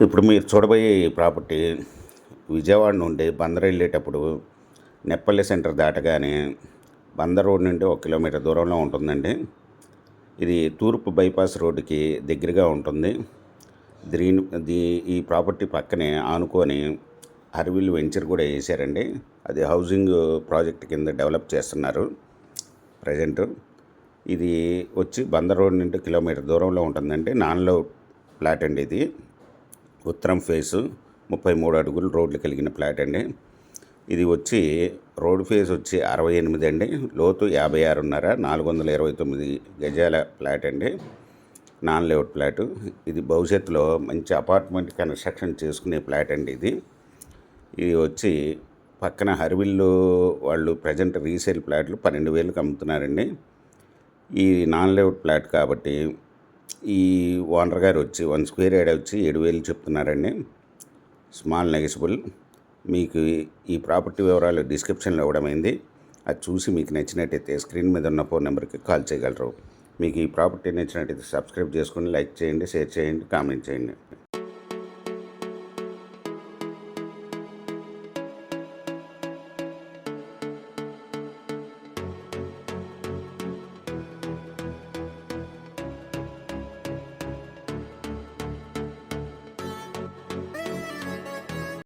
ఇప్పుడు మీరు చూడబోయే ఈ ప్రాపర్టీ విజయవాడ నుండి బందర్ వెళ్ళేటప్పుడు నెప్పల్లి సెంటర్ దాటగానే బందర్ రోడ్ నుండి 1 కిలోమీటర్ దూరంలో ఉంటుందండి. ఇది తూర్పు బైపాస్ రోడ్డుకి దగ్గరగా ఉంటుంది. ఈ ప్రాపర్టీ పక్కనే ఆనుకొని అరవిల్ వెంచర్ కూడా వేసారండి. అది హౌసింగ్ ప్రాజెక్ట్ కింద డెవలప్ చేస్తున్నారు ప్రజెంట్. ఇది వచ్చి బందర్ రోడ్ నుండి కిలోమీటర్ దూరంలో ఉంటుందండి. నాన్లో ఫ్లాట్ అండి. ఇది ఉత్తరం ఫేసు 33 అడుగులు రోడ్లు కలిగిన ఫ్లాట్ అండి. ఇది వచ్చి రోడ్ ఫేస్ వచ్చి 68 అండి, లోతు 56.5, 429 గజాల ఫ్లాట్ అండి. Non layout flat. ఇది భవిష్యత్తులో మంచి అపార్ట్మెంట్ కన్స్ట్రక్షన్ చేసుకునే ఫ్లాట్ అండి. ఇది వచ్చి పక్కన హర్విల్లు వాళ్ళు ప్రజెంట్ రీసేల్ ఫ్లాట్లు 12,000కి అమ్ముతున్నారండి. ఈ నాన్ లేఅవుట్ ఫ్లాట్ కాబట్టి ఈ ఓనర్ గారు వచ్చి 1 స్క్వేర్ యార్డ్ వచ్చి 7,000 చెప్తున్నారండి. Small negotiable. మీకు ఈ ప్రాపర్టీ వివరాలు డిస్క్రిప్షన్లో ఇవ్వడమైంది. అది చూసి మీకు నచ్చినట్టయితే స్క్రీన్ మీద ఉన్న ఫోన్ నెంబర్కి కాల్ చేయగలరు. మీకు ఈ ప్రాపర్టీ నచ్చినట్టయితే సబ్స్క్రైబ్ చేసుకొని లైక్ చేయండి, షేర్ చేయండి, కామెంట్ చేయండి.